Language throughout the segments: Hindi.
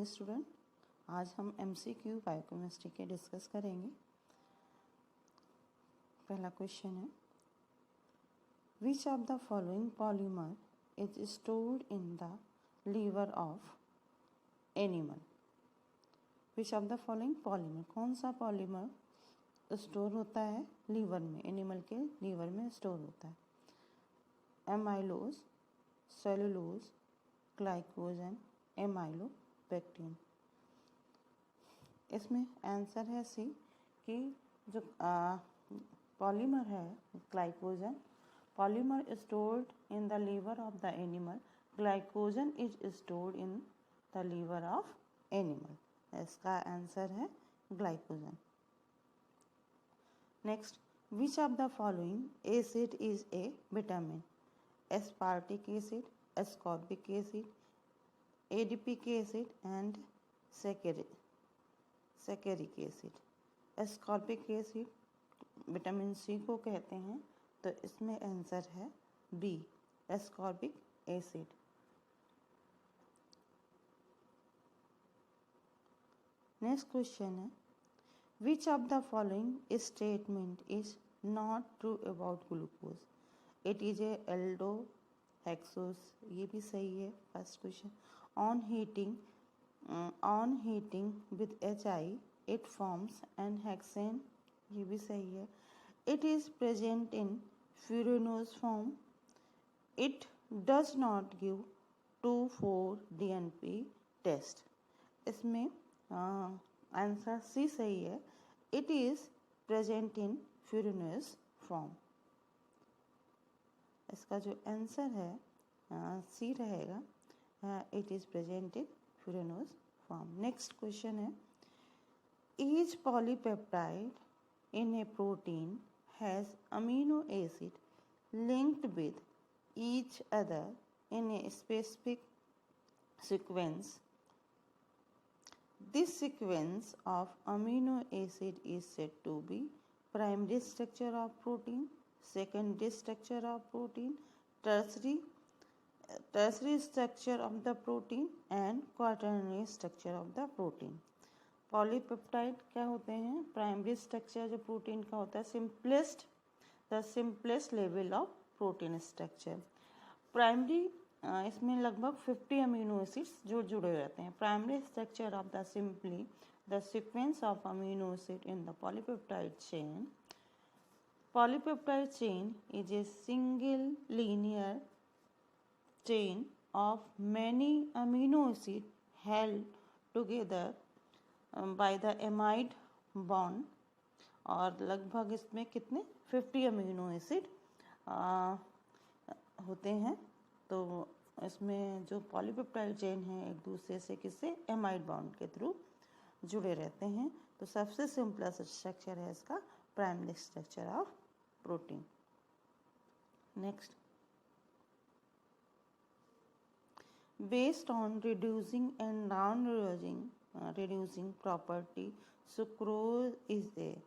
Morning student. आज हम MCQ बायोकेमिस्ट्री के डिस्कस करेंगे। पहला क्वेश्चन है, which of the following polymer is stored in the liver of animal. Which of the following polymer, कौन सा पॉलीमर स्टोर होता है लीवर में, एनिमल के लीवर में स्टोर होता है। Amylose, cellulose, glycogen, amylopectin. इसमें आंसर है सी कि जो पॉलीमर है glycogen, polymer stored in the liver of the animal, glycogen is stored in the liver of animal. इसका आंसर है glycogen. Next, which of the following acid is a vitamin. Aspartic acid, ascorbic acid, adipic acid and saccharic acid. Ascorbic acid vitamin C को कहते हैं, तो इसमें आंसर है B, ascorbic acid. Next question है, which of the following statement is not true about glucose. It is a aldohexose, ये भी सही है। First question, on heating with HI it forms n hexane, ये भी सही है। It is present in furanose form, it does not give 2,4-DNP test. इसमें आंसर सी सही है, it is present in furanose form. इसका जो आंसर है सी रहेगा, it is present in furanose form. Next question है, each polypeptide in A protein has amino acid linked with each other in a specific sequence. This sequence of amino acid is said to be primary structure of protein, secondary structure of protein, tertiary structure of the protein and quaternary structure of the protein. Polypeptide क्या होते हैं, प्राइमरी स्ट्रक्चर जो प्रोटीन का होता है, the simplest level of protein structure. Primary इसमें लगभग 50 अमीनो एसिड्स जो जुड़े रहते हैं। Primary structure of the simply the sequence of amino acid in the polypeptide chain. Polypeptide chain is a single linear chain of many amino acid held together by the amide bond. और लगभग इसमें कितने 50 अमीनो एसिड होते हैं। तो इसमें जो पॉलीपेप्टाइड चेन है एक दूसरे से किससे, एमाइड बॉन्ड के थ्रू जुड़े रहते हैं। तो सबसे सिंपलेस्ट स्ट्रक्चर है इसका primary structure of protein. Next, based on reducing and non reducing property sucrose is there.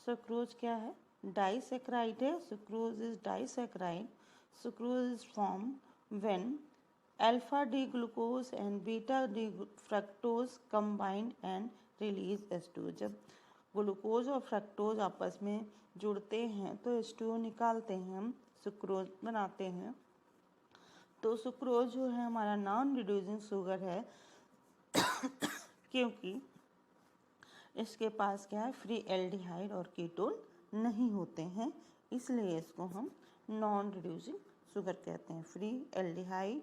Sucrose क्या है, डाइसैकराइड है। Sucrose is disaccharide. Sucrose is form when alpha D glucose and beta D fructose combined and release H2। जब ग्लूकोज और फ्रक्टोज आपस में जुड़ते हैं तो H2 निकालते हैं, हम सुक्रोज बनाते हैं। तो सुक्रोज जो है हमारा नॉन रिड्यूसिंग शुगर है क्योंकि इसके पास क्या है, फ्री एल्डिहाइड और कीटोन नहीं होते हैं, इसलिए इसको हम नॉन रिड्यूसिंग शुगर कहते हैं। फ्री एल्डिहाइड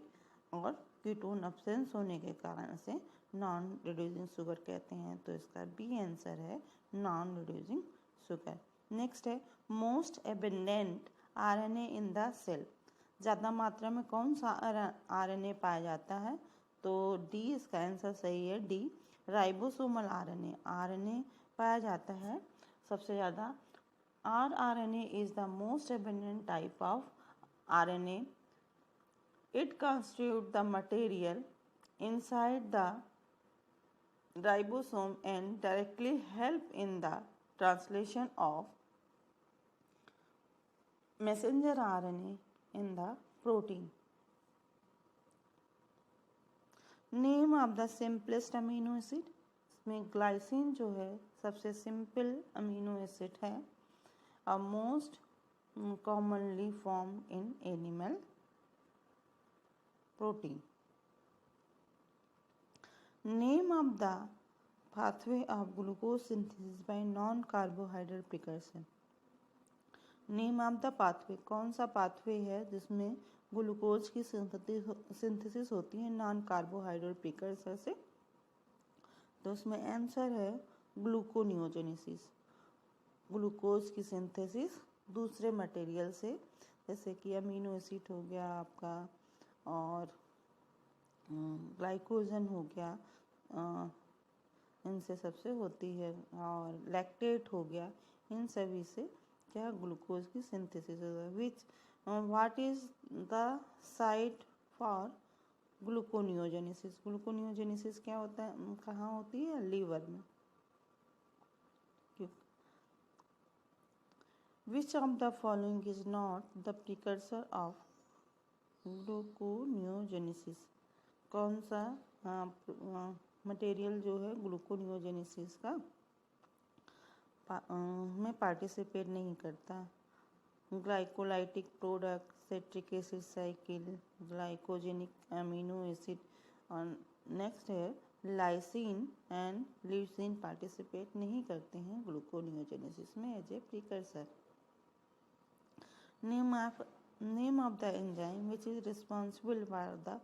और कीटोन अब्सेंस होने के कारण से नॉन रिड्यूसिंग शुगर कहते हैं। तो इसका बी आंसर है नॉन रिड्यूसिंग शुगर। नेक्स्ट है, most abundant RNA in the cell. ज़्यादा मात्रा में कौन सा RNA पाया जाता है, तो डी इसका आंसर सही है, डी, राइबोसोमल RNA पाया जाता है सबसे ज़्यादा। rRNA is the most abundant type of RNA. It constitutes the material inside the ribosome and directly help in the translation of messenger RNA in the protein. Name of the simplest amino acid, इसमें ग्लाइसिन जो है सबसे सिंपल अमीनो एसिड है। A most commonly form in animal protein. Name of the pathway of glucose synthesis by non-carbohydrate precursor। Name of the pathway, कौन सा पाथवे है जिसमें ग्लूकोज की सिंथेसिस होती है नॉन कार्बोहाइड्रेट प्रिकर्सर से? तो उसमें आंसर है ग्लूकोनियोजेनेसिस। ग्लूकोज की सिंथेसिस दूसरे मटेरियल से, जैसे कि अमीनो एसिड हो गया आपका, और ग्लाइकोजन हो गया, इनसे सबसे होती है, और लैक्टेट हो गया, इन सभी से क्या ग्लूकोज की सिंथेसिस होता है। विच what is the site for gluconeogenesis? Gluconeogenesis क्या होता है, कहाँ होती है? लीवर में। विच of the following is not the precursor of gluconeogenesis? कौन सा मटेरियल जो है ग्लूकोनियोजेनेसिस का में पार्टिसिपेट नहीं करता? Glycolytic product, citric acid cycle, glycogenic amino acid, और नेक्स्ट है लाइसिन एंड ल्यूसीन पार्टिसिपेट नहीं करते हैं ग्लूकोनियोजेनेसिस में as a precursor. Name of the enzyme which is responsible for the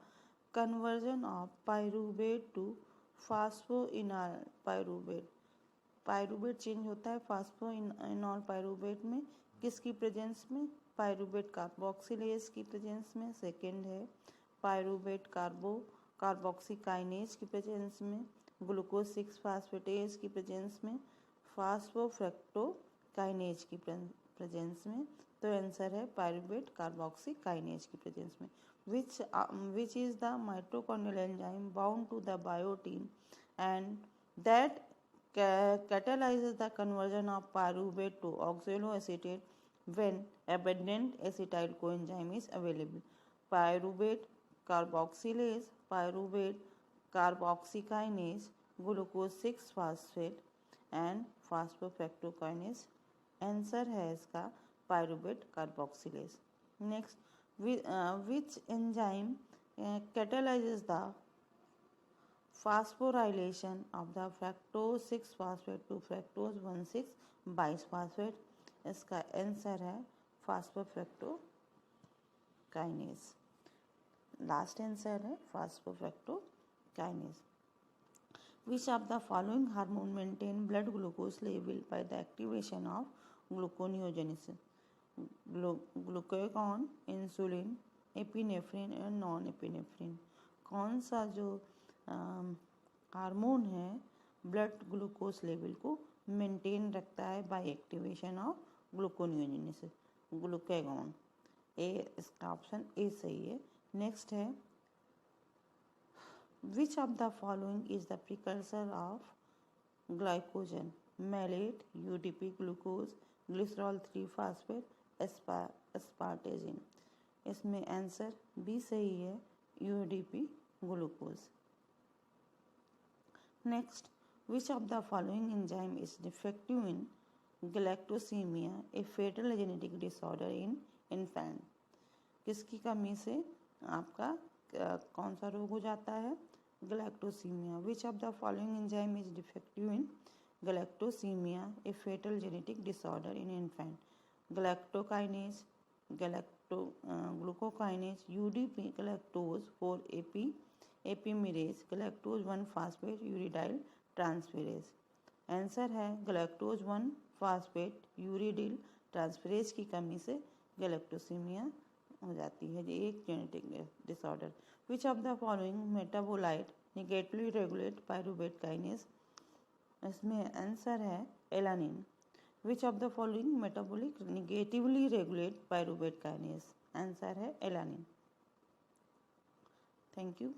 conversion of pyruvate to phosphoenol pyruvate। Pyruvate change होता है फास्फोइनॉल पायरूवेट में, किसकी प्रेजेंस में? पायरूवेट कार्बोक्सिलेज की प्रेजेंस में। सेकेंड है पायरूवेट कार्बोक्सीकाइनेज की प्रेजेंस में, ग्लूकोज 6 फास्फेटेज की प्रेजेंस में, फास्फोफ्रक्टोकाइनेज की प्रेजेंस में। तो आंसर है पायरूवेट कार्बोक्सीकाइनेज की प्रेजेंस में। which is the mitochondrial enzyme bound to the biotin and that catalyzes the conversion of pyruvate to oxaloacetate when abundant acetyl coenzyme is available। pyruvate carboxylase, pyruvate carboxykinase, glucose 6 phosphate and phosphofructokinase। Answer है इसका pyruvate carboxylase। Next, which enzyme catalyzes the phosphorylation of the fructose 6 phosphate to fructose 1,6 biphosphate? इसका आंसर है फास्फोफ्रक्टोकाइनेज। लास्ट आंसर है फास्फोफ्रक्टोकाइनेज। Which of the following hormone maintain blood glucose level by the activation of gluconeogenesis? Glucagon, insulin, epinephrine और नॉन एपिनेफ्रिन। कौन सा जो हार्मोन है ब्लड ग्लूकोज लेवल को मेंटेन रखता है by activation of gluconeogenesis? Glucagon. A, इसका ऑप्शन ए सही है। नेक्स्ट है which of the following is the precursor of glycogen? Malate, UDP glucose, glycerol 3 phosphate, asparagine. इसमें आंसर बी सही है, UDP glucose. Next, which of the following enzyme is defective in galactosemia, a fatal genetic disorder in infant? किसकी कमी से आपका कौन सा रोग हो जाता है? Galactosemia. Which of the following enzyme is defective in galactosemia, a fatal genetic disorder in infant? galactokinase, glucokinase, UDP, galactose 4-AP, epimerase, galactose 1 phosphate uridyl transferase. Answer है galactose 1 phosphate यूरिडाइल ट्रांसफेरेज की कमी से गैलेक्टोसीमिया हो जाती है, ये एक genetic disorder. Which of the following metabolite negatively regulate pyruvate kinase? इसमें आंसर है alanine. Which of the following metabolic negatively regulate pyruvate kinase? Answer है एलानिन। Thank you.